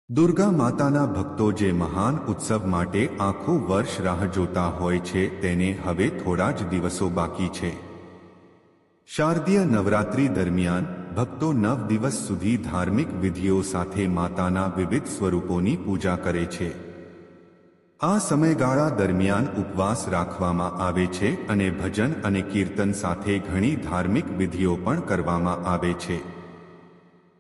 દુર્ગા માતાના ભક્તો જે મહાન ઉત્સવ માટે આખું વર્ષ રાહ જોતા હોય છે તેને હવે થોડા જ દિવસો બાકી છે। શારદીય નવરાત્રિ દરમિયાન ભક્તો 9 દિવસ સુધી ધાર્મિક વિધિઓ સાથે માતાના વિવિધ સ્વરૂપોની પૂજા કરે છે। આ સમયગાળા દરમિયાન ઉપવાસ રાખવામાં આવે છે અને ભજન અને કીર્તન સાથે ઘણી ધાર્મિક વિધિઓ પણ કરવામાં આવે છે।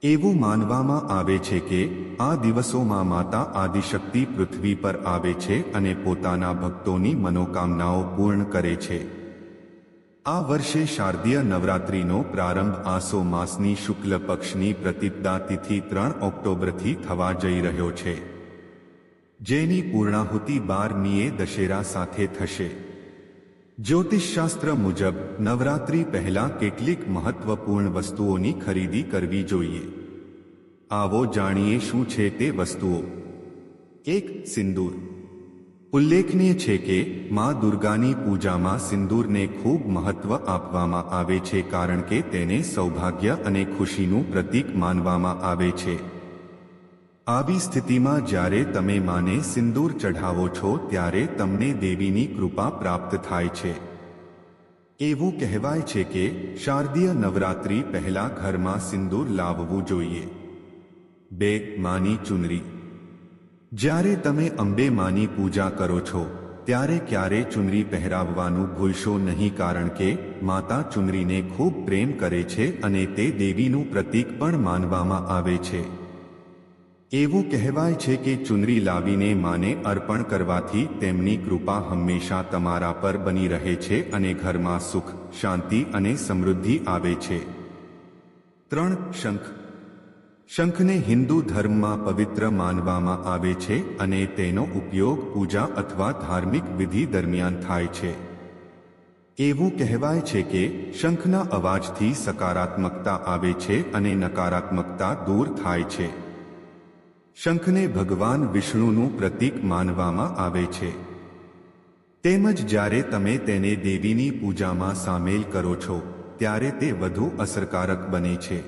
એવું માનવામાં આવે છે કે આ દિવસોમાં માતા આદિશક્તિ પૃથ્વી પર આવે છે અને પોતાના ભક્તોની મનોકામનાઓ પૂર્ણ કરે છે। આ વર્ષે શારદીય નવરાત્રિનો પ્રારંભ આસો માસની શુક્લ પક્ષની પ્રતિપદા તિથિ 3 ઓક્ટોબરથી થવા જઈ રહ્યો છે, જેની પૂર્ણાહુતિ 12મીએ દશેરા સાથે થશે। જ્યોતિષશાસ્ત્ર મુજબ નવરાત્રિ પહેલા કેટલીક મહત્વપૂર્ણ વસ્તુઓની ખરીદી કરવી જોઈએ। આવો જાણીએ શું છે તે વસ્તુઓ। 1. સિંદૂર। ઉલ્લેખનીય છે કે માં દુર્ગાની પૂજામાં સિંદૂરને ખૂબ મહત્વ આપવામાં આવે છે કારણ કે તેને સૌભાગ્ય અને ખુશીનું પ્રતીક માનવામાં આવે છે। આવી સ્થિતિમાં જ્યારે તમે માને સિંદૂર ચઢાવો છો ત્યારે તમને દેવીની કૃપા પ્રાપ્ત થાય છે। એવું કહેવાય છે કે શારદીય નવરાત્રિ પહેલા ઘરમાં સિંદૂર લાવવું જોઈએ। 2. માની ચુનરી। જ્યારે તમે અંબે માની પૂજા કરો છો ત્યારે ક્યારે ચુનરી પહેરાવવાનું ભૂલશો નહીં કારણ કે માતા ચુનરીને ખૂબ પ્રેમ કરે છે અને તે દેવીનું પ્રતીક પણ માનવામાં આવે છે। એવું કહેવાય છે કે ચુનરી લાવીને માને અર્પણ કરવાથી તેમની કૃપા હંમેશા તમારા પર બની રહે છે અને ઘરમાં સુખ, શાંતિ અને સમૃદ્ધિ આવે છે। 3. શંખ। શંખને હિન્દુ ધર્મમાં પવિત્ર માનવામાં આવે છે અને તેનો ઉપયોગ પૂજા અથવા ધાર્મિક વિધિ દરમિયાન થાય છે। એવું કહેવાય છે કે શંખના અવાજથી સકારાત્મકતા આવે છે અને નકારાત્મકતા દૂર થાય છે। શંખને ભગવાન વિષ્ણુનું પ્રતીક માનવામાં આવે છે, તેમજ જ્યારે તમે તેને દેવીની પૂજામાં સામેલ કરો છો ત્યારે તે વધુ અસરકારક બને છે।